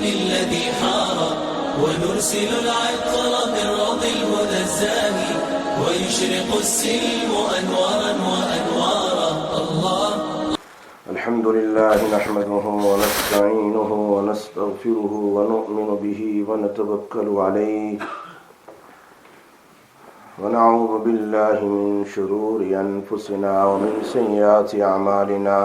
الذي حار ونرسل العطر من روض الهدى الزاهي ويشرق السلم أنوارا وأنوارا. الله الحمد لله نحمده ونستعينه ونستغفره ونؤمن به ونتوكل عليه ونعوذ بالله من شرور أنفسنا ومن سيئات أعمالنا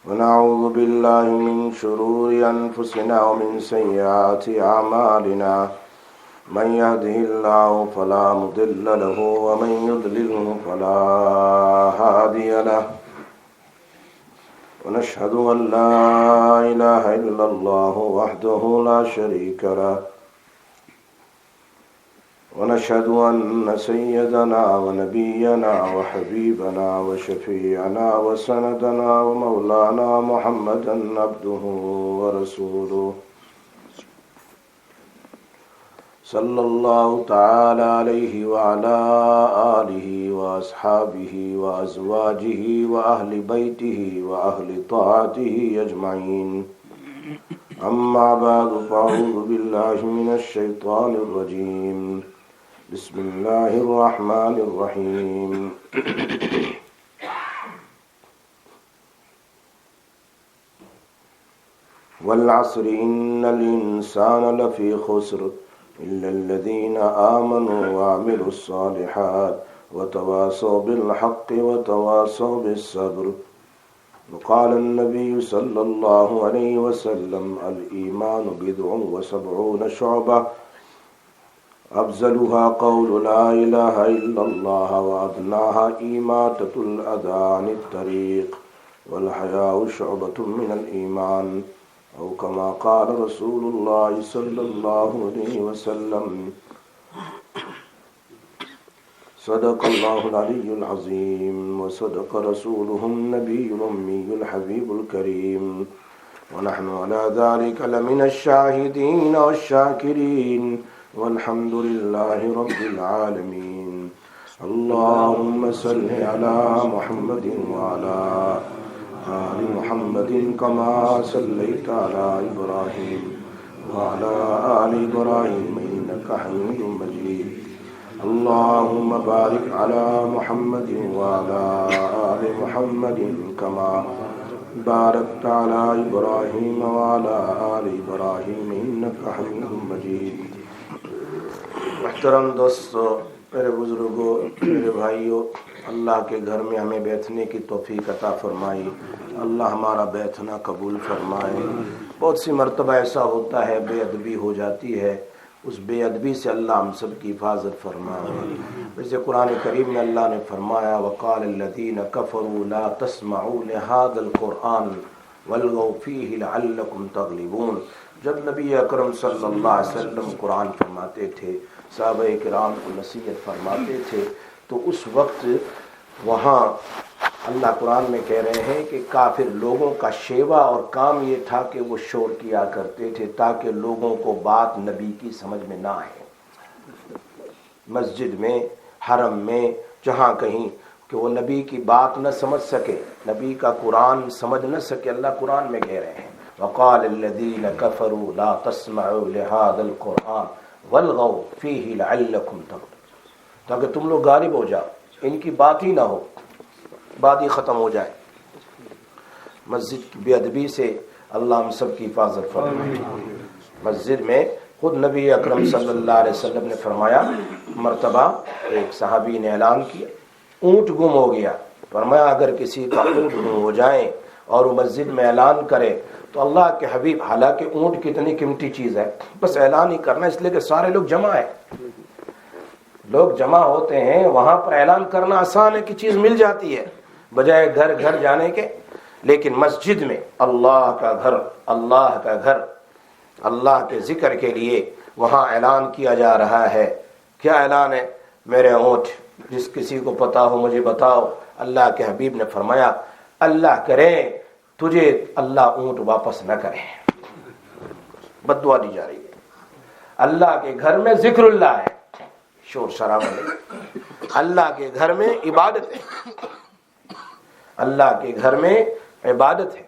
ونعوذ بالله من شرور أنفسنا ومن سيئات أعمالنا من يهده الله فلا مضل له ومن يضلله فلا هادي له ونشهد أن لا إله إلا الله وحده لا شريك له ونشهد أن سيدنا ونبينا وحبيبنا وشفيعنا وسندنا ومولانا محمدا عبده ورسوله صلى الله تعالى عليه وعلى آله وأصحابه وأزواجه وأهل بيته وأهل طاعته أجمعين. أما بعد فأعوذ بالله من الشيطان الرجيم. بسم الله الرحمن الرحيم. والعصر إن الإنسان لفي خسر إلا الذين آمنوا وعملوا الصالحات وتواصوا بالحق وتواصوا بالصبر. وقال النبي صلى الله عليه وسلم الإيمان بضع وسبعون شعبة أفضلها قول لا إله إلا الله وأدناها إماطة الأذى عن الطريق والحياء شعبة من الإيمان أو كما قال رسول الله صلى الله عليه وسلم. صدق الله العلي العظيم وصدق رسوله النبي الأمي الحبيب الكريم ونحن على ذلك لمن الشاهدين والشاكرين والحمد لله رب العالمين. اللهم صل على محمد وعلى آل محمد كما صليت على إبراهيم وعلى آل إبراهيم إنك حميد مجيد. اللهم بارك على محمد وعلى آل محمد كما باركت على إبراهيم وعلى آل إبراهيم إنك حميد مجيد. محترم دوستو، میرے بزرگوں، میرے بھائیوں، اللہ کے گھر میں ہمیں بیٹھنے کی توفیق عطا فرمائی. اللہ ہمارا بیٹھنا قبول فرمائے. بہت سی مرتبہ ایسا ہوتا ہے بے ادبی ہو جاتی ہے، اس بے ادبی سے اللہ ہم سب کی حفاظت فرمائے. جیسے قرآن کریم میں اللہ نے فرمایا وقال الذین کفروا لا تسمعوا لهذا القرآن والغوا فیہ لعلکم تغلبون. جب نبی اکرم صلی اللہ علیہ وسلم قرآن فرماتے تھے، صحابہ کرام کو نصیحت فرماتے تھے، تو اس وقت وہاں اللہ قرآن میں کہہ رہے ہیں کہ کافر لوگوں کا شیوا اور کام یہ تھا کہ وہ شور کیا کرتے تھے تاکہ لوگوں کو بات نبی کی سمجھ میں نہ آئے. مسجد میں، حرم میں، جہاں کہیں کہ وہ نبی کی بات نہ سمجھ سکے، نبی کا قرآن سمجھ نہ سکے. اللہ قرآن میں کہہ رہے ہیں وقال الذین کفروا لا تسمعوا لهذا القرآن والغوا فیہ لعلکم تغلبون. تاکہ تم لوگ غالب ہو جاؤ، ان کی بات ہی نہ ہو، بات ہی ختم ہو جائے. مسجد کی بے ادبی سے اللہ ہم سب کی حفاظت فرمائے. مسجد میں خود نبی اکرم صلی اللہ علیہ وسلم نے فرمایا، مرتبہ ایک صحابی نے اعلان کیا اونٹ گم ہو گیا. فرمایا اگر کسی کا اونٹ گم ہو جائے اور وہ مسجد میں اعلان کرے تو اللہ کے حبیب، حالانکہ اونٹ کتنی قیمتی چیز ہے، بس اعلان ہی کرنا، اس لیے کہ سارے لوگ جمع ہیں، لوگ جمع ہوتے ہیں، وہاں پر اعلان کرنا آسان ہے کہ چیز مل جاتی ہے بجائے گھر گھر جانے کے. لیکن مسجد میں اللہ کا گھر، اللہ کا گھر، اللہ کے ذکر کے لیے وہاں اعلان کیا جا رہا ہے. کیا اعلان ہے؟ میرے اونٹ، جس کسی کو پتا ہو مجھے بتاؤ. اللہ کے حبیب نے فرمایا اللہ کرے تجھے اللہ اونٹ واپس نہ کرے. بد دعا دی جا رہی ہے. اللہ کے گھر میں ذکر اللہ ہے، شور شرابہ نہیں. اللہ کے گھر میں عبادت ہے، اللہ کے گھر میں عبادت ہے.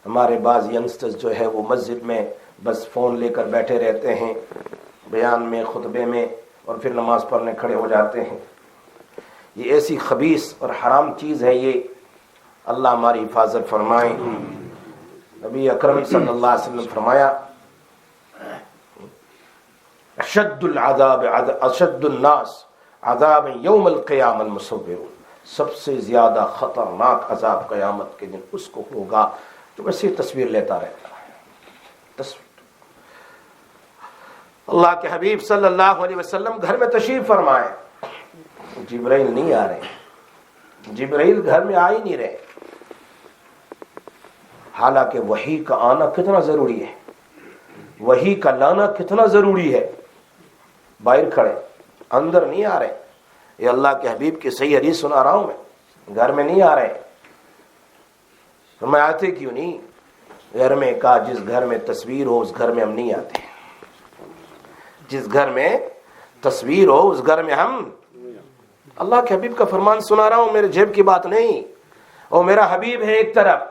ہمارے بعض ینگسٹرز جو ہے وہ مسجد میں بس فون لے کر بیٹھے رہتے ہیں، بیان میں، خطبے میں، اور پھر نماز پڑھنے کھڑے ہو جاتے ہیں۔ یہ ایسی خبیث اور حرام چیز ہے، یہ اللہ ہماری حفاظت فرمائے۔ نبی اکرم صلی اللہ علیہ وسلم فرمایا اشد الناس عذاب یوم القیامہ المصورون، سب سے زیادہ خطرناک عذاب قیامت کے دن اس کو ہوگا جو ویسے تصویر لیتا رہتا ہے۔ تصویر اللہ کے حبیب صلی اللہ علیہ وسلم گھر میں تشریف فرمائے، جبرائیل نہیں آ رہے، جبرائیل گھر میں آ ہی نہیں رہے، حالانکہ وحی کا آنا کتنا ضروری ہے، وحی کا لانا کتنا ضروری ہے۔ باہر کھڑے، اندر نہیں آ رہے۔ یہ اللہ کے حبیب کی صحیح حدیث سنا رہا ہوں میں، گھر میں نہیں آ رہے۔ تو میں آتے کیوں نہیں؟ گھر میں کہا جس گھر میں تصویر ہو اس گھر میں ہم نہیں آتے، جس گھر میں تصویر ہو اس گھر میں ہم، اللہ کے حبیب کا فرمان سنا رہا ہوں، میرے جیب کی بات نہیں۔ اور میرا حبیب ہے ایک طرف،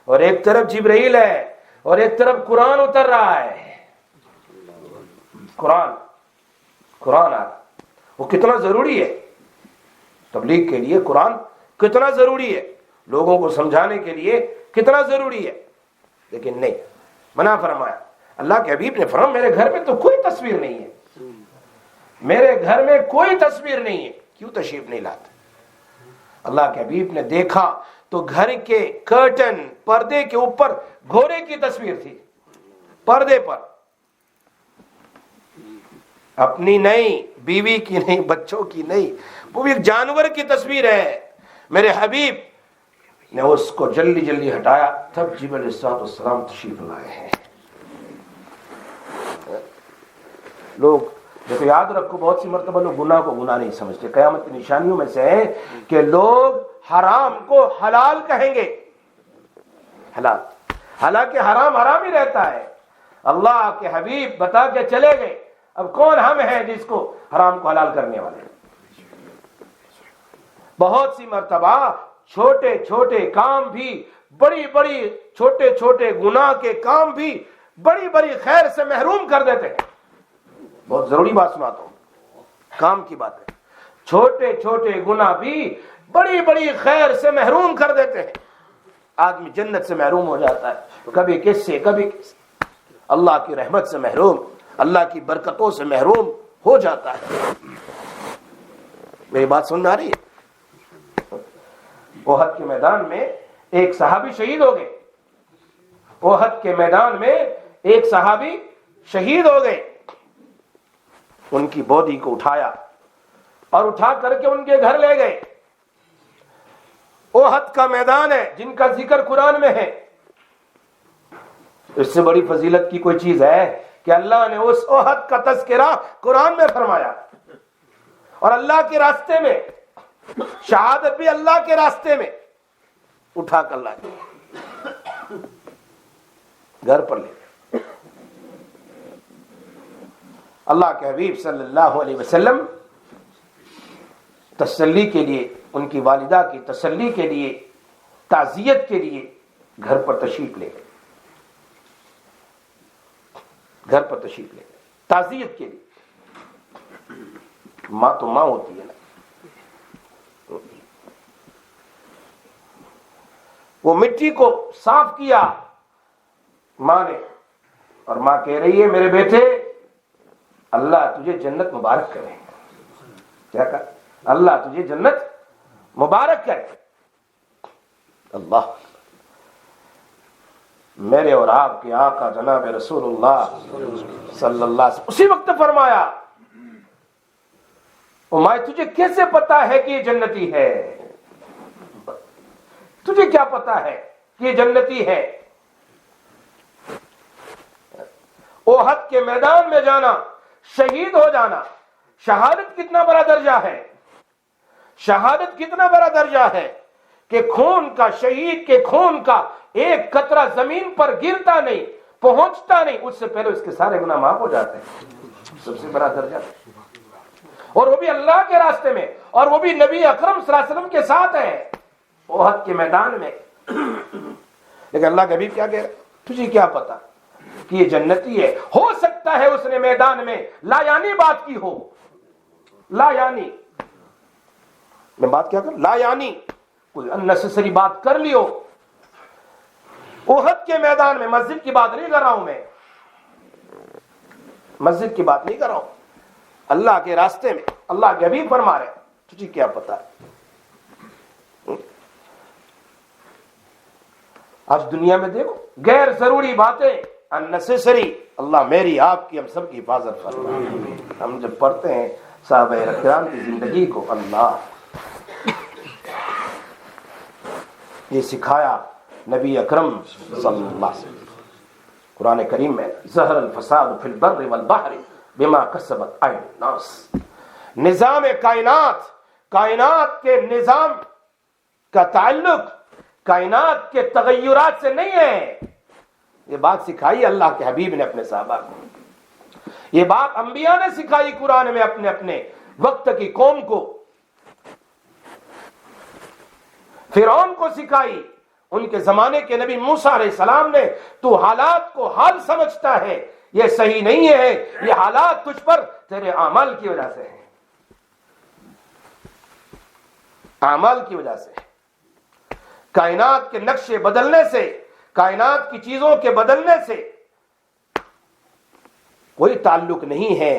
اور ایک طرف جبرائیل ہے، اور ایک طرف قرآن اتر رہا ہے۔ قرآن آ، وہ کتنا ضروری ہے تبلیغ کے لیے، قرآن کتنا ضروری ہے لوگوں کو سمجھانے کے لیے، کتنا ضروری ہے، لیکن نہیں، منع فرمایا۔ اللہ کے حبیب نے فرمایا میرے گھر میں تو کوئی تصویر نہیں ہے، میرے گھر میں کوئی تصویر نہیں ہے، کیوں تشریف نہیں لاتے؟ اللہ کے حبیب نے دیکھا تو گھر کے کرٹن، پردے کے اوپر گھوڑے کی تصویر تھی، پردے پر، اپنی نہیں، بیوی کی نہیں، بچوں کی نہیں، وہ بھی ایک جانور کی تصویر ہے۔ میرے حبیب نے اس کو جلدی جلدی ہٹایا، تب جبرائیل علیہ السلام تشریف لائے ہیں۔ لوگ دیکھو، یاد رکھو، بہت سی مرتبہ لوگ گناہ کو گناہ نہیں سمجھتے۔ قیامت کی نشانیوں میں سے ہے کہ لوگ حرام کو حلال کہیں گے، حلال، حالانکہ حرام حرام ہی رہتا ہے۔ اللہ کے حبیب بتا کے چلے گئے، اب کون ہم ہیں جس کو حرام کو حلال کرنے والے؟ بہت سی مرتبہ چھوٹے چھوٹے کام بھی، بڑی بڑی چھوٹے چھوٹے گناہ کے کام بھی بڑی بڑی خیر سے محروم کر دیتے ہیں۔ بہت ضروری بات سناتا ہوں، کام کی بات ہے، چھوٹے چھوٹے گناہ بھی بڑی بڑی خیر سے محروم کر دیتے ہیں۔ آدمی جنت سے محروم ہو جاتا ہے، کبھی کس سے، کبھی کس سے، اللہ کی رحمت سے محروم، اللہ کی برکتوں سے محروم ہو جاتا ہے۔ میری بات سن میں آ رہی ہے؟ احد کے میدان میں ایک صحابی شہید ہو گئے، احد کے میدان میں ایک صحابی شہید ہو گئے۔ ان کی بودی کو اٹھایا اور اٹھا کر کے ان کے گھر لے گئے۔ احد کا میدان ہے جن کا ذکر قرآن میں ہے، اس سے بڑی فضیلت کی کوئی چیز ہے کہ اللہ نے اس احد کا تذکرہ قرآن میں فرمایا، اور اللہ کے راستے میں شہادت بھی اللہ کے راستے میں اٹھا کر لائے، گھر پر لے گئے۔ اللہ کے حبیب صلی اللہ علیہ وسلم تسلی کے لیے، ان کی والدہ کی تسلی کے لیے، تعزیت کے لیے گھر پر تشریف لے گئے، گھر پر تشریف لے گئے تعزیت کے لیے۔ ماں تو ماں ہوتی ہے نا، وہ مٹی کو صاف کیا ماں نے، اور ماں کہہ رہی ہے میرے بیٹے اللہ تجھے جنت مبارک کرے۔ کیا کہا؟ اللہ تجھے جنت مبارک کرے۔ اللہ، میرے اور آپ کے آقا جناب رسول اللہ صلی اللہ علیہ وسلم اسی وقت فرمایا، ماں تجھے کیسے پتا ہے کہ یہ جنتی ہے؟ تجھے کیا پتا ہے کہ یہ جنتی ہے؟ احد کے میدان میں جانا، شہید ہو جانا، شہادت کتنا بڑا درجہ ہے، شہادت کتنا بڑا درجہ ہے کہ خون کا، شہید کے خون کا ایک قطرہ زمین پر گرتا نہیں، پہنچتا نہیں، اس سے پہلے اس کے سارے گناہ معاف ہو جاتے ہیں۔ سب سے بڑا درجہ، اور وہ بھی اللہ کے راستے میں، اور وہ بھی نبی اکرم صلی اللہ علیہ وسلم کے ساتھ ہے۔ احد کے میدان میں لیکن اللہ کے حبیب کیا کہہ رہے؟ تجھے کیا پتا کہ یہ جنتی ہے؟ ہو سکتا ہے اس نے میدان میں لا یعنی بات کی ہو، لا یعنی، میں بات کیا کر، لا یعنی کوئی اننیسیسری بات کر لی ہو۔ احد کے میدان میں، مسجد کی بات نہیں کر رہا ہوں میں، مسجد کی بات نہیں کر رہا ہوں، اللہ کے راستے میں اللہ کے حبیب فرما رہے ہیں تجھے کیا پتا ہے۔ آج دنیا میں دیکھو غیر ضروری باتیں، اننیسیسری، اللہ میری آپ کی ہم سب کی حفاظت فرمائے۔ ہم جب پڑھتے ہیں صحابہ کرام کی زندگی کو، اللہ یہ سکھایا نبی اکرم صلی اللہ علیہ وسلم۔ قرآن کریم میں ظہر الفساد فی البر والبحر بما کسبت ایدی الناس، نظام کائنات، کائنات کے نظام کا تعلق کائنات کے تغیرات سے نہیں ہے۔ یہ بات سکھائی اللہ کے حبیب نے اپنے صحابہ کو، یہ بات انبیاء نے سکھائی قرآن میں اپنے اپنے وقت کی قوم کو، فرعون کو سکھائی، ان کے زمانے کے نبی موسیٰ علیہ السلام نے، تو حالات کو حال سمجھتا ہے، یہ صحیح نہیں ہے، یہ حالات تجھ پر تیرے اعمال کی وجہ سے ہیں، اعمال کی وجہ سے۔ کائنات کے نقشے بدلنے سے، کائنات کی چیزوں کے بدلنے سے کوئی تعلق نہیں ہے۔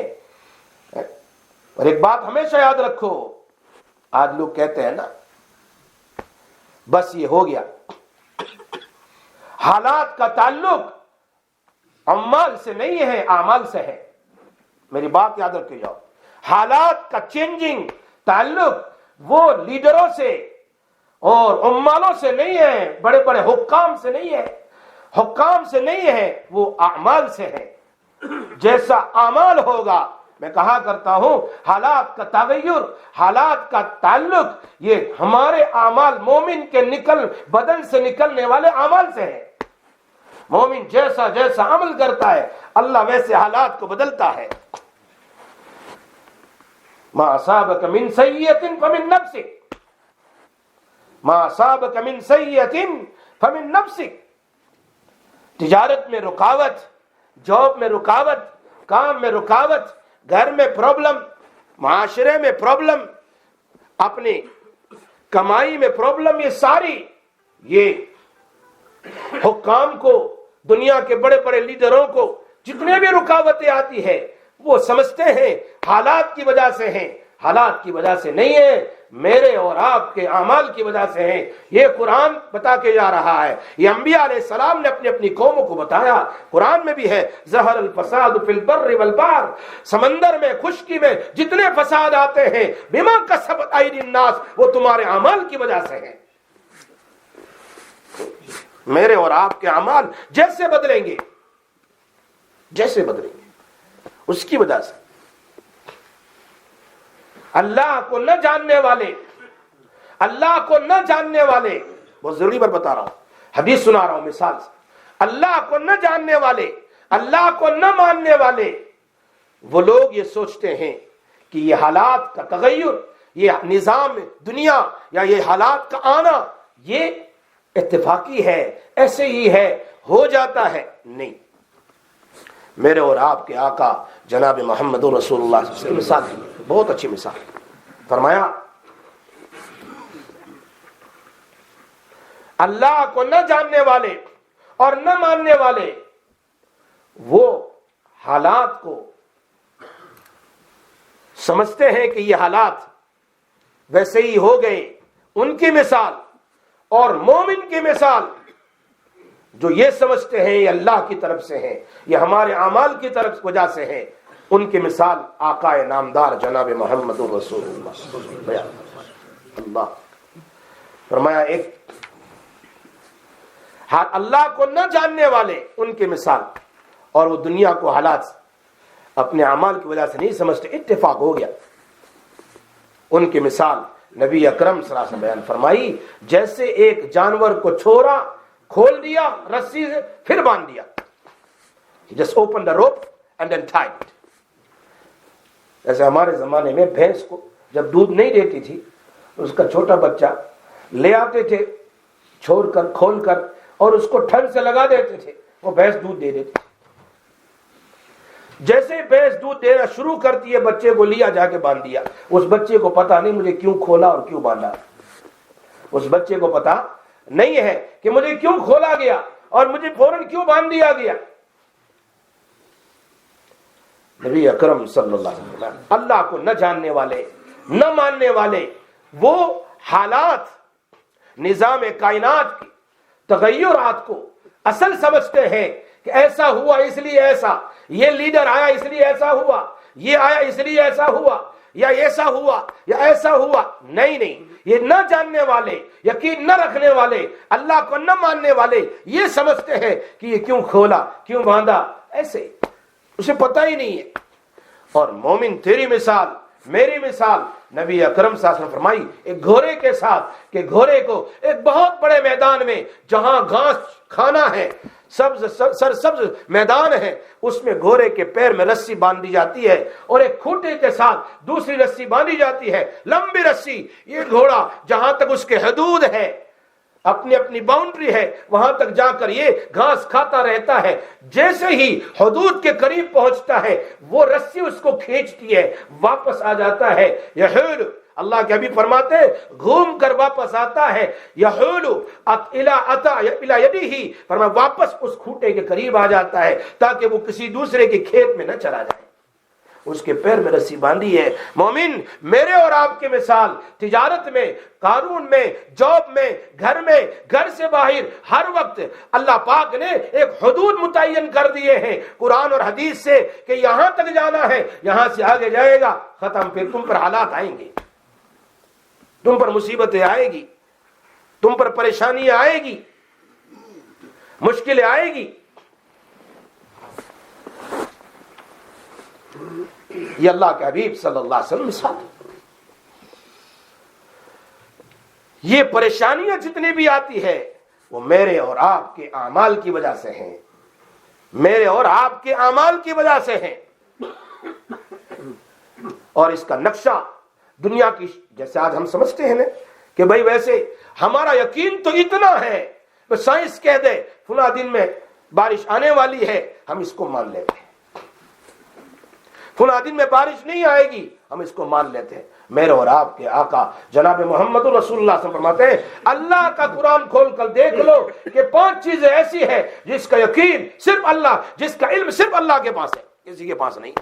اور ایک بات ہمیشہ یاد رکھو، آج لوگ کہتے ہیں نا بس یہ ہو گیا، حالات کا تعلق اعمال سے نہیں ہے، اعمال سے ہے۔ میری بات یاد رکھے جاؤ، حالات کا چینجنگ تعلق وہ لیڈروں سے اور عمالوں سے نہیں ہے، بڑے بڑے حکام سے نہیں ہے، حکام سے نہیں ہے، وہ اعمال سے ہے۔ جیسا اعمال ہوگا، میں کہا کرتا ہوں حالات کا تغیر، حالات کا تعلق یہ ہمارے اعمال، مومن کے بدن سے نکلنے والے اعمال سے ہے۔ مومن جیسا جیسا عمل کرتا ہے اللہ ویسے حالات کو بدلتا ہے۔ ما اصابک من سیئۃ فمن نفسک، ما اصابک من سیئۃ فمن نفسک۔ تجارت میں رکاوٹ، جاب میں رکاوٹ، کام میں رکاوٹ، گھر میں پرابلم، معاشرے میں پرابلم، اپنی کمائی میں پرابلم، یہ ساری یہ حکام کو، دنیا کے بڑے بڑے لیڈروں کو جتنے بھی رکاوٹیں آتی ہے وہ سمجھتے ہیں حالات کی وجہ سے ہیں، حالات کی وجہ سے نہیں ہے، میرے اور آپ کے اعمال کی وجہ سے ہیں۔ یہ قرآن بتا کے جا رہا ہے، یہ انبیاء علیہ السلام نے اپنی اپنی قوموں کو بتایا۔ قرآن میں بھی ہے ظہر الفساد فی البر والبحر، سمندر میں، خشکی میں جتنے فساد آتے ہیں بما کسبت ایدی الناس، وہ تمہارے اعمال کی وجہ سے ہیں۔ میرے اور آپ کے اعمال جیسے بدلیں گے، جیسے بدلیں گے اس کی وجہ سے۔ اللہ کو نہ جاننے والے، اللہ کو نہ جاننے والے، بہت ضروری بات بتا رہا ہوں، حدیث سنا رہا ہوں مثال سے، اللہ کو نہ جاننے والے، اللہ کو نہ ماننے والے، وہ لوگ یہ سوچتے ہیں کہ یہ حالات کا تغیر، یہ نظام دنیا یا یہ حالات کا آنا یہ اتفاقی ہے، ایسے ہی ہے، ہو جاتا ہے۔ نہیں، میرے اور آپ کے آقا جناب محمد رسول اللہ صلی اللہ علیہ وسلم کی مثال دی، بہت اچھی مثال فرمایا، اللہ کو نہ جاننے والے اور نہ ماننے والے وہ حالات کو سمجھتے ہیں کہ یہ حالات ویسے ہی ہو گئے، ان کی مثال اور مومن کی مثال جو یہ سمجھتے ہیں یہ اللہ کی طرف سے ہیں، یہ ہمارے اعمال کی طرف وجہ سے ہیں، ان کی مثال آقا نامدار جناب محمد رسول اللہ اللہ فرمایا، ایک اللہ کو نہ جاننے والے ان کی مثال، اور وہ دنیا کو حالات اپنے اعمال کی وجہ سے نہیں سمجھتے، اتفاق ہو گیا، ان کی مثال نبی اکرم صلی اللہ علیہ وسلم بیان فرمائی، جیسے ایک جانور کو چھوڑا، کھول دیا رسی سے، پھر باندھ دیا، just open the rope and then tie it۔ جیسے ہمارے زمانے میں بھینس کو جب دودھ نہیں دیتی تھی، اس کا چھوٹا بچہ لے آتے تھے، چھوڑ کر کھول کر اور اس کو ٹھنڈ سے لگا دیتے تھے، وہ بھینس دودھ دے دیتی. جیسے بھینس دودھ دینا شروع کرتی ہے، بچے کو لیا جا کے باندھ دیا. اس بچے کو پتا نہیں مجھے کیوں کھولا اور کیوں باندھا. اس بچے کو پتا نہیں ہے کہ مجھے کیوں کھولا گیا اور مجھے فوراً کیوں باندھ دیا گیا. نبی اکرم صلی اللہ علیہ وسلم اللہ کو نہ جاننے والے، نہ ماننے والے، وہ حالات، نظام کائنات کی تغیرات کو اصل سمجھتے ہیں کہ ایسا ہوا اس لیے ایسا، یہ لیڈر آیا اس لیے ایسا ہوا، یہ آیا اس لیے ایسا ہوا، یا ایسا ہوا یا ایسا ہوا. نہیں، یہ نہ جاننے والے، یقین نہ رکھنے والے، اللہ کو نہ ماننے والے یہ سمجھتے ہیں کہ یہ کیوں کھولا، کیوں باندھا، ایسے اسے پتہ ہی نہیں ہے. اور مومن تیری مثال، میری مثال نبی اکرم صلی اللہ علیہ وسلم فرمائی ایک گھوڑے کے ساتھ، کہ گھوڑے کو ایک بہت بڑے میدان میں جہاں گھاس کھانا ہے، سرسبز میدان ہے، اس میں گھوڑے کے پیر میں رسی باندھی جاتی ہے اور ایک کھوٹے کے ساتھ دوسری رسی باندھی جاتی ہے، لمبی رسی. یہ گھوڑا جہاں تک اس کے حدود ہے، اپنی باؤنڈری ہے، وہاں تک جا کر یہ گھاس کھاتا رہتا ہے. جیسے ہی حدود کے قریب پہنچتا ہے وہ رسی اس کو کھینچتی ہے، واپس آ جاتا ہے. یحول، اللہ کے حبیب فرماتے گھوم کر واپس آتا ہے. یحول الی یدہ، فرمایا واپس اس کھوٹے کے قریب آ جاتا ہے تاکہ وہ کسی دوسرے کے کھیت میں نہ چلا جائے. اس کے پیر میں رسی باندھی ہے. مومن میرے اور آپ کی مثال تجارت میں، قانون میں، جاب میں، گھر میں، گھر سے باہر، ہر وقت اللہ پاک نے ایک حدود متعین کر دیے ہیں قرآن اور حدیث سے کہ یہاں تک جانا ہے، یہاں سے آگے جائے گا ختم. پھر تم پر حالات آئیں گے، تم پر مصیبتیں آئے گی، تم پر پریشانیاں آئے گی، مشکلیں آئے گی. یہ اللہ کے حبیب صلی اللہ علیہ وسلم مثال. یہ پریشانیاں جتنی بھی آتی ہے وہ میرے اور آپ کے اعمال کی وجہ سے ہیں، میرے اور آپ کے اعمال کی وجہ سے ہیں. اور اس کا نقشہ دنیا کی، جیسے آج ہم سمجھتے ہیں نا کہ بھئی ویسے ہمارا یقین تو اتنا ہے، سائنس کہہ دے فلاں دن میں بارش آنے والی ہے، ہم اس کو مان لیتے ہیں. فلاں دن میں بارش نہیں آئے گی، ہم اس کو مان لیتے ہیں. میرے اور آپ کے آقا جناب محمد رسول اللہ صلی اللہ علیہ وسلم فرماتے ہیں اللہ کا قرآن کھول کر دیکھ لو کہ 5 چیزیں ایسی ہیں جس کا یقین صرف اللہ، جس کا علم صرف اللہ کے پاس ہے، کسی کے پاس نہیں.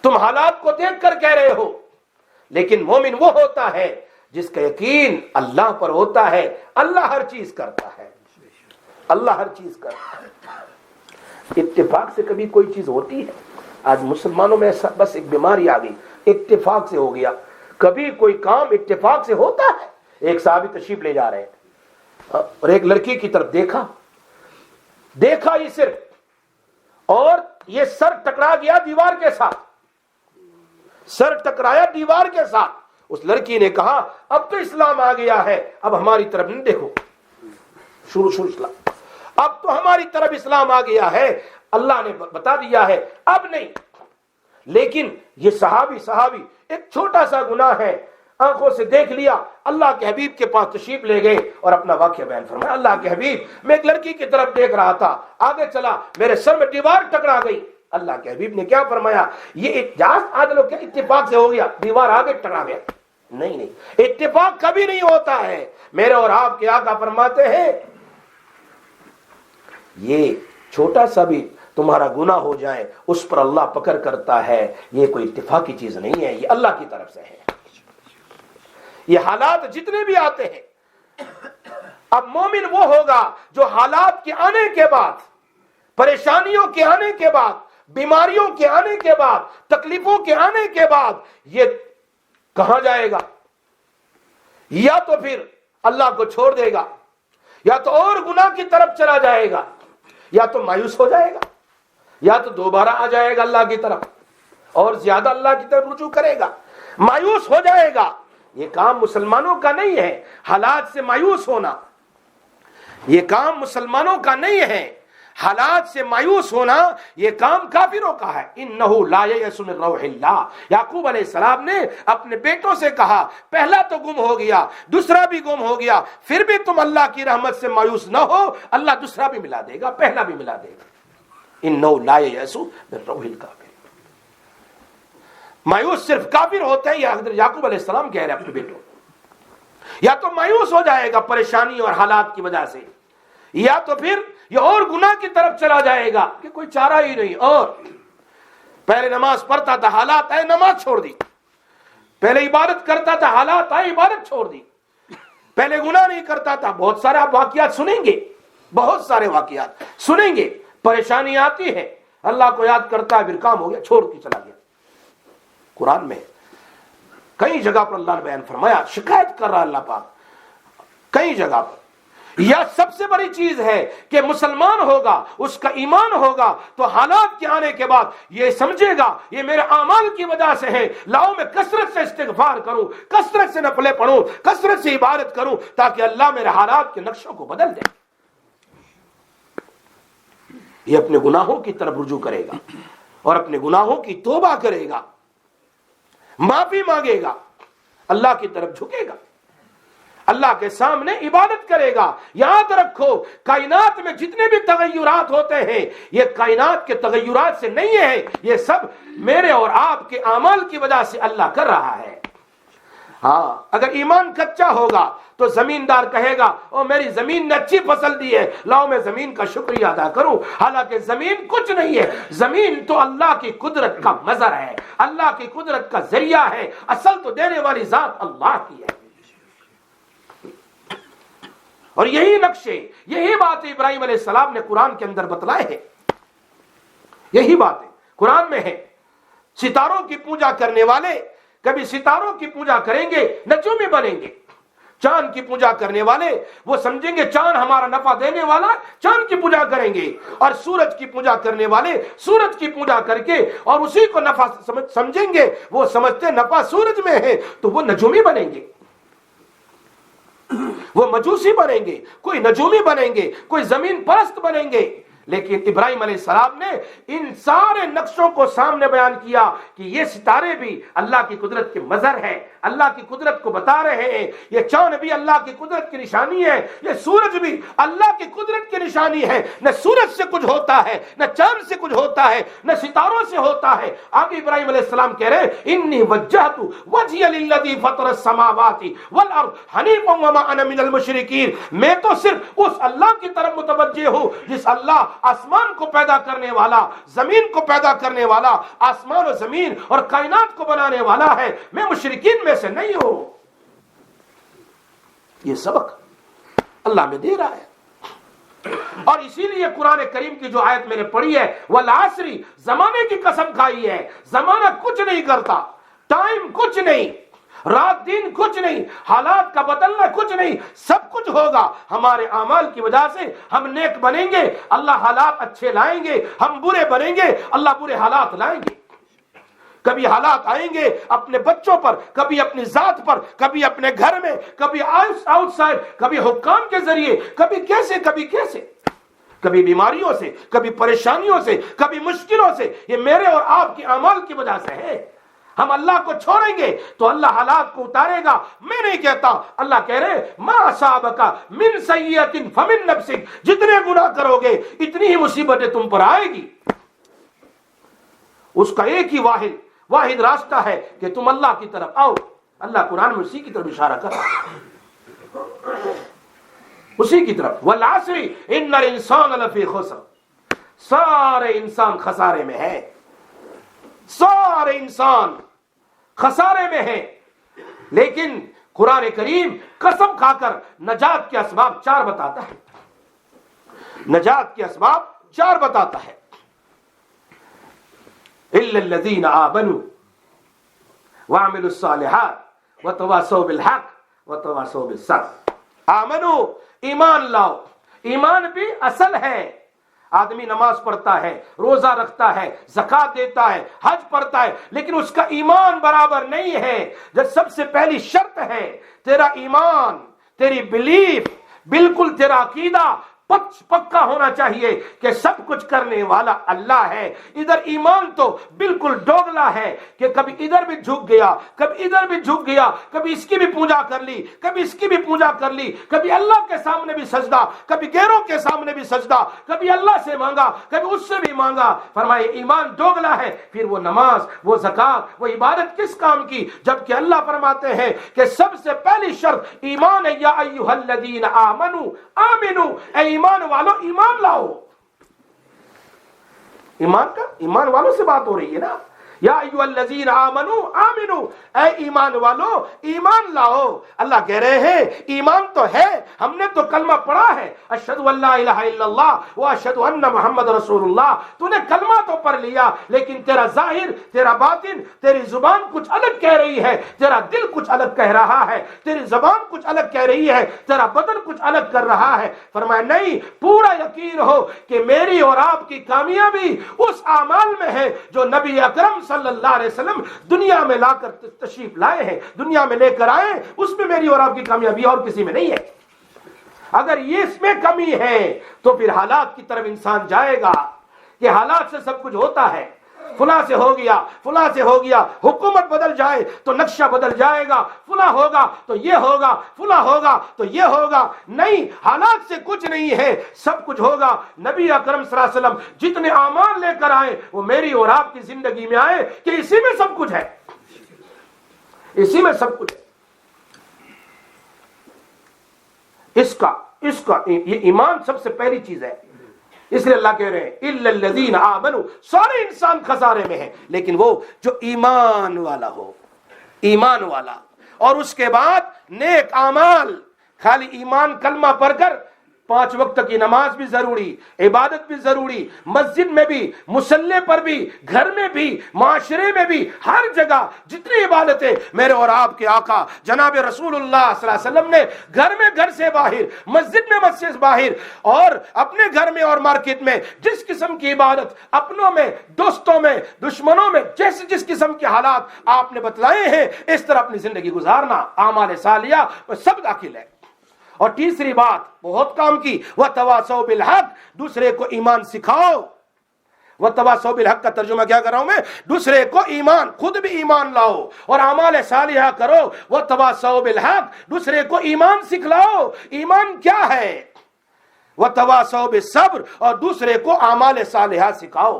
تم حالات کو دیکھ کر کہہ رہے ہو، لیکن مومن وہ ہوتا ہے جس کا یقین اللہ پر ہوتا ہے. اللہ ہر چیز کرتا ہے، اللہ ہر چیز کرتا ہے. اتفاق سے کبھی کوئی چیز ہوتی ہے؟ آج مسلمانوں میں ایسا بس ایک بیماری آ گئی، اتفاق سے ہو گیا. کبھی کوئی کام اتفاق سے ہوتا ہے؟ ایک صحابی تشریف لے جا رہے ہیں اور ایک لڑکی کی طرف دیکھا یہ صرف، اور یہ سر ٹکرا گیا دیوار کے ساتھ، سر ٹکرایا دیوار کے ساتھ. اس لڑکی نے کہا اب تو اسلام آ گیا ہے، اب ہماری طرف نہیں دیکھو. شروع اسلام، اب تو ہماری طرف اسلام آ گیا ہے، اللہ نے بتا دیا ہے، اب نہیں. لیکن یہ صحابی ایک چھوٹا سا گناہ ہے، آنکھوں سے دیکھ لیا. اللہ کے حبیب کے پاس تشریف لے گئے اور اپنا واقعہ بیان فرمایا. اللہ کے حبیب میں ایک لڑکی کی طرف دیکھ رہا تھا، آگے چلا، میرے سر میں دیوار ٹکرا گئی. اللہ کے حبیب نے کیا فرمایا؟ یہ عادل کیا اتفاق سے ہو گیا، دیوار آگے ٹکرا گیا؟ نہیں، اتفاق کبھی نہیں ہوتا ہے. میرے اور آپ کے آقا فرماتے ہیں یہ چھوٹا سا بھی تمہارا گناہ ہو جائے اس پر اللہ پکڑ کرتا ہے. یہ کوئی اتفاقی چیز نہیں ہے، یہ اللہ کی طرف سے ہے. یہ حالات جتنے بھی آتے ہیں، اب مومن وہ ہوگا جو حالات کے آنے کے بعد، پریشانیوں کے آنے کے بعد، بیماریوں کے آنے کے بعد، تکلیفوں کے آنے کے بعد یہ کہاں جائے گا؟ یا تو پھر اللہ کو چھوڑ دے گا، یا تو اور گناہ کی طرف چلا جائے گا، یا تو مایوس ہو جائے گا، یا تو دوبارہ آ جائے گا اللہ کی طرف اور زیادہ اللہ کی طرف رجوع کرے گا. مایوس ہو جائے گا. یہ کام مسلمانوں کا نہیں ہے، حالات سے مایوس ہونا. یہ کام مسلمانوں کا نہیں ہے، حالات سے مایوس ہونا یہ کام کافروں کا ہے. انہو لا یئس من روح اللہ. یعقوب علیہ السلام نے اپنے بیٹوں سے کہا پہلا تو گم ہو گیا, دوسرا بھی گم ہو گیا, پھر بھی تم اللہ کی رحمت سے مایوس نہ ہو, اللہ دوسرا بھی ملا دے گا, پہلا بھی ملا دے گا. انہو لا یئس من روح الکافر. مایوس صرف کافر ہوتے ہیں, یا حضرت یعقوب علیہ السلام کہہ رہے ہیں اپنے بیٹوں, یا تو مایوس ہو جائے گا پریشانی اور حالات کی وجہ سے, یا تو پھر یہ اور گناہ کی طرف چلا جائے گا کہ کوئی چارہ ہی نہیں. اور پہلے نماز پڑھتا تھا, حالات آئے نماز چھوڑ دی. پہلے عبادت کرتا تھا, حالات آئے عبادت چھوڑ دی. پہلے گناہ نہیں کرتا تھا. بہت سارے آپ واقعات سنیں گے, بہت سارے واقعات سنیں گے. پریشانی آتی ہے, اللہ کو یاد کرتا ہے, پھر کام ہو گیا, چھوڑ کے چلا گیا. قرآن میں کئی جگہ پر اللہ نے بیان فرمایا, شکایت کر رہا اللہ پاک کئی جگہ پر. یا سب سے بڑی چیز ہے کہ مسلمان ہوگا, اس کا ایمان ہوگا, تو حالات کے آنے کے بعد یہ سمجھے گا یہ میرے اعمال کی وجہ سے ہے, لاؤ میں کثرت سے استغفار کروں, کثرت سے نفلیں پڑھوں, کثرت سے عبادت کروں, تاکہ اللہ میرے حالات کے نقشوں کو بدل دے. یہ اپنے گناہوں کی طرف رجوع کرے گا اور اپنے گناہوں کی توبہ کرے گا, معافی مانگے گا, اللہ کی طرف جھکے گا, اللہ کے سامنے عبادت کرے گا. یاد رکھو کائنات میں جتنے بھی تغیرات ہوتے ہیں یہ کائنات کے تغیرات سے نہیں ہے, یہ سب میرے اور آپ کے اعمال کی وجہ سے اللہ کر رہا ہے. ہاں, اگر ایمان کچا ہوگا تو زمیندار کہے گا او میری زمین نے اچھی فصل دی ہے, لاؤ میں زمین کا شکریہ ادا کروں. حالانکہ زمین کچھ نہیں ہے, زمین تو اللہ کی قدرت کا مظہر ہے, اللہ کی قدرت کا ذریعہ ہے. اصل تو دینے والی ذات اللہ کی ہے. اور یہی نقشے, یہی بات ابراہیم علیہ السلام نے قرآن کے اندر بتلائے ہیں. یہی باتیں قرآن میں ہے. ستاروں کی پوجا کرنے والے کبھی ستاروں کی پوجا کریں گے, نجومی بنیں گے. چاند کی پوجا کرنے والے وہ سمجھیں گے چاند ہمارا نفع دینے والا, چاند کی پوجا کریں گے. اور سورج کی پوجا کرنے والے سورج کی پوجا کر کے اور اسی کو نفع سمجھیں گے, وہ سمجھتے نفع سورج میں ہے, تو وہ نجومی بنیں گے, وہ مجوسی بنیں گے, کوئی نجومی بنیں گے, کوئی زمین پرست بنیں گے. لیکن ابراہیم علیہ السلام نے ان سارے نقشوں کو سامنے بیان کیا کہ یہ ستارے بھی اللہ کی قدرت کے مظہر ہیں, اللہ کی قدرت کو بتا رہے ہیں. یہ چاند بھی اللہ کی قدرت کی نشانی ہے, یہ سورج بھی اللہ کی قدرت کی نشانی ہے. نہ سورج سے کچھ ہوتا ہے, نہ چاند سے کچھ ہوتا ہے, نہ ستاروں سے ہوتا ہے. آگے ابراہیم علیہ السلام کہہ رہے انی وجہت وجہی للذی فطر السماوات والارض حنیفا وما انا من المشرکین. میں تو صرف اس اللہ کی طرف متوجہ ہوں جس اللہ آسمان کو پیدا کرنے والا, زمین کو پیدا کرنے والا, آسمان و زمین اور کائنات کو بنانے والا ہے. میں مشرکین میں سے نہیں ہوں. یہ سبق اللہ میں دے رہا ہے. اور اسی لیے قرآن کریم کی جو آیت میں نے پڑھی ہے والعصر, زمانے کی قسم کھائی ہے. زمانہ کچھ نہیں کرتا, ٹائم کچھ نہیں, رات دن کچھ نہیں, حالات کا بدلنا کچھ نہیں. سب کچھ ہوگا ہمارے اعمال کی وجہ سے. ہم نیک بنیں گے, اللہ حالات اچھے لائیں گے. ہم برے بنیں گے, اللہ برے حالات لائیں گے. کبھی حالات آئیں گے اپنے بچوں پر, کبھی اپنی ذات پر, کبھی اپنے گھر میں, کبھی آؤٹ سائڈ, کبھی حکام کے ذریعے, کبھی کیسے کبھی کیسے, کبھی بیماریوں سے, کبھی پریشانیوں سے, کبھی مشکلوں سے. یہ میرے اور آپ کے اعمال کی وجہ سے ہے. ہم اللہ کو چھوڑیں گے تو اللہ حالات کو اتارے گا. میں نہیں کہتا, اللہ کہہ رہے ما اصابک من سیئۃ فمن نفسک. جتنے گناہ کرو گے اتنی ہی مصیبتیں تم پر آئے گی. اس کا ایک ہی واحد راستہ ہے کہ تم اللہ کی طرف آؤ. اللہ قرآن میں اسی کی طرف اشارہ کر رہا ہے, اسی کی طرف. والعصر ان الانسان لفی خسر. سارے انسان خسارے میں ہے, سارے انسان خسارے میں ہے. لیکن قرآن کریم قسم کھا کر نجات کے اسباب 4 بتاتا ہے. نجات کے اسباب 4 بتاتا ہے. الا الذين آمنوا وعملوا الصالحات وتواصوا بالحق وتواصوا بالصبر. آمنو, ایمان لاؤ. ایمان بھی اصل ہے. آدمی نماز پڑھتا ہے, روزہ رکھتا ہے, زکات دیتا ہے, حج پڑھتا ہے, لیکن اس کا ایمان برابر نہیں ہے. جب سب سے پہلی شرط ہے تیرا ایمان, تیری بلیف, بالکل تیرا عقیدہ پکا ہونا چاہیے کہ سب کچھ کرنے والا اللہ ہے. ادھر ایمان تو بالکل ڈوگلا ہے کہ کبھی ادھر بھی جھک گیا, کبھی ادھر بھی جھک گیا, کبھی اس کی بھی پوجا کر لی, کبھی اس کی بھی پوجا کر لی, کبھی اللہ کے سامنے بھی سجدہ, کبھی غیروں کے سامنے بھی سجدہ, کبھی اللہ سے مانگا, کبھی اس سے بھی مانگا. فرمائے ایمان ڈوگلا ہے. پھر وہ نماز, وہ زکات, وہ عبادت کس کام کی, جبکہ اللہ فرماتے ہیں کہ سب سے پہلی شرط ایمان ہے. یا ایھا الذین آمنوا آمنوا, اے ایمان والو ایمان لاؤ. ایمان والوں سے بات ہو رہی ہے نا. یا ایھا الذین آمنوا آمنوا, اے ایمان والو ایمان لاؤ. اللہ کہہ رہے ہیں ایمان تو ہے, ہم نے تو کلمہ پڑھا ہے, اشہد ان لا الہ الا اللہ و اشہد ان محمد رسول اللہ. تو نے کلمہ تو پڑھ لیا, لیکن تیرا ظاہر, تیرا باطن, تیری زبان کچھ الگ کہہ رہی ہے, تیرا دل کچھ الگ کہہ رہا ہے, تیری زبان کچھ الگ کہہ رہی ہے, تیرا بدن کچھ الگ کر رہا ہے. فرمایا نہیں, پورا یقین ہو کہ میری اور آپ کی کامیابی اس اعمال میں ہے جو نبی اکرم صلی اللہ علیہ وسلم دنیا میں لا کر تشریف لائے ہیں, دنیا میں لے کر آئے, اس میں میری اور آپ کی کامیابی اور کسی میں نہیں ہے. اگر یہ اس میں کمی ہے تو پھر حالات کی طرف انسان جائے گا کہ حالات سے سب کچھ ہوتا ہے, فلاں سے ہو گیا, فلاں سے ہو گیا, حکومت بدل جائے تو نقشہ بدل جائے گا, فلاں ہوگا تو یہ ہوگا, فلاں ہوگا تو یہ ہوگا. نہیں, حالات سے کچھ نہیں ہے, سب کچھ ہوگا. نبی اکرم صلی اللہ علیہ وسلم جتنے اعمال لے کر آئے وہ میری اور آپ کی زندگی میں آئے کہ اسی میں سب کچھ ہے, اسی میں سب کچھ ہے. اس کا یہ ایمان سب سے پہلی چیز ہے. اس لیے اللہ کہہ رہے ہیں الا الذین آمنوا, سارے انسان خسارے میں ہیں لیکن وہ جو ایمان والا ہو, ایمان والا. اور اس کے بعد نیک اعمال. خالی ایمان کلمہ پڑھ کر 5 وقت کی نماز بھی ضروری, عبادت بھی ضروری, مسجد میں بھی, مصلی پر بھی, گھر میں بھی, معاشرے میں بھی, ہر جگہ جتنی عبادتیں میرے اور آپ کے آقا جناب رسول اللہ صلی اللہ علیہ وسلم نے گھر میں, گھر سے باہر, مسجد میں, مسجد سے باہر, اور اپنے گھر میں اور مارکیٹ میں جس قسم کی عبادت, اپنوں میں, دوستوں میں, دشمنوں میں, جیسے جس قسم کے حالات آپ نے بتلائے ہیں اس طرح اپنی زندگی گزارنا, اعمال صالحہ سب داخل ہے. اور تیسری بات بہت کام کی, وَتَوَاصَوْا بِالْحَقِّ, دوسرے کو ایمان سکھاؤ. وَتَوَاصَوْا بِالْحَقِّ کا ترجمہ کیا کر رہا ہوں میں, دوسرے کو ایمان, خود بھی ایمان لاؤ اور اعمال صالحہ کرو. وَتَوَاصَوْا بِالْحَقِّ, دوسرے کو ایمان سکھلاؤ. ایمان کیا ہے؟ وَتَوَاصَوْا بِالصَّبْرِ, اور دوسرے کو اعمال صالحہ سکھاؤ.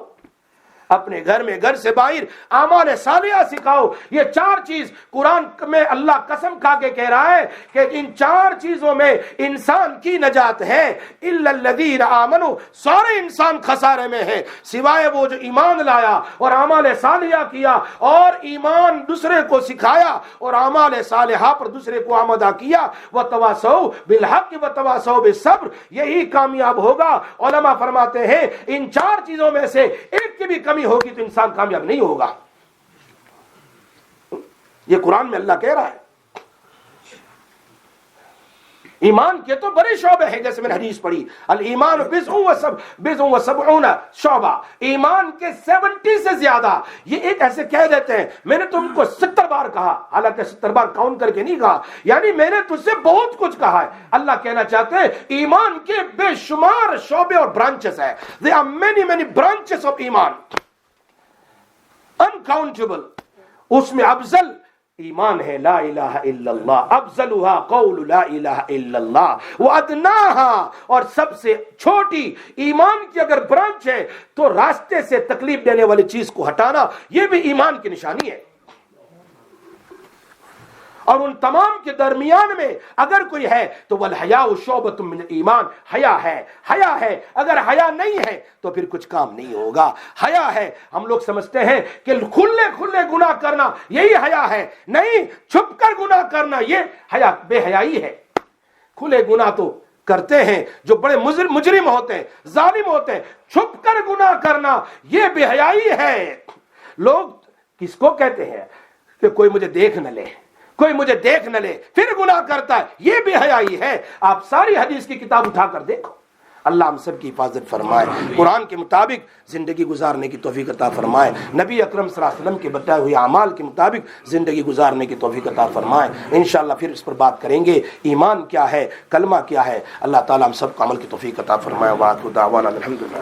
اپنے گھر میں, گھر سے باہر اعمال صالحہ سکھاؤ. یہ 4 چیز قرآن میں اللہ قسم کھا کے کہہ رہا ہے کہ ان 4 چیزوں میں انسان کی نجات ہے. الا الذین آمنوا, سارے انسان خسارے میں ہیں سوائے وہ جو ایمان لایا اور اعمال صالحہ کیا, اور ایمان دوسرے کو سکھایا اور اعمال صالحہ پر دوسرے کو آمادہ کیا. وتواصوا بالحق وتواصوا بالصبر, یہی کامیاب ہوگا. علماء فرماتے ہیں ان 4 چیزوں میں سے ایک کی بھی کمی ہوگی تو انسان کامیاب نہیں ہوگا. یہ قرآن میں اللہ کہہ رہا ہے. ایمان کے تو بڑے شعبے ہیں, جیسے میں نے حدیث پڑھی, الایمان بضع و سبعون شعبہ, ایمان کے 70 سے زیادہ. یہ ایک ایسے کہہ دیتے ہیں میں نے تم کو 70 بار کہا, حالانکہ 70 بار کاؤنٹ کر کے نہیں کہا, یعنی میں نے تجھ سے بہت کچھ کہا ہے. اللہ کہنا چاہتے ہیں ایمان کے بے شمار شعبے اور برانچز ہیں. There are many branches of ایمان, uncountable. اس میں افضل ایمان ہے لا الہ الا اللہ, افضلها قول لا الہ الا اللہ, وادناها, اور سب سے چھوٹی ایمان کی اگر برانچ ہے تو راستے سے تکلیف دینے والی چیز کو ہٹانا, یہ بھی ایمان کی نشانی ہے. اور ان تمام کے درمیان میں اگر کوئی ہے تو والحیاء شعبۃ من ایمان, حیا ہے, حیا ہے. اگر حیا نہیں ہے تو پھر کچھ کام نہیں ہوگا. حیا ہے, ہم لوگ سمجھتے ہیں کہ کھلے گناہ کرنا یہی حیا ہے. نہیں, چھپ کر گناہ کرنا یہ حیا بے حیائی ہے. کھلے گناہ تو کرتے ہیں جو بڑے مجرم ہوتے ہیں, ظالم ہوتے ہیں. چھپ کر گناہ کرنا یہ بے حیائی ہے. لوگ کس کو کہتے ہیں کہ کوئی مجھے دیکھ نہ لے, کوئی مجھے دیکھ نہ لے, پھر گناہ کرتا ہے, یہ بے حیائی ہے. آپ ساری حدیث کی کتاب اٹھا کر دیکھو, اللہ ہم سب کی حفاظت فرمائے، قرآن کے مطابق زندگی گزارنے کی توفیق عطا فرمائے، نبی اکرم صلی اللہ علیہ وسلم کے بتائے ہوئے اعمال کے مطابق زندگی گزارنے کی توفیق عطا فرمائے۔ انشاءاللہ پھر اس پر بات کریں گے، ایمان کیا ہے، کلمہ کیا ہے۔ اللہ تعالیٰ ہم سب کو عمل کی توفیق عطا فرمائے۔ وآخر دعوانا الحمدللہ۔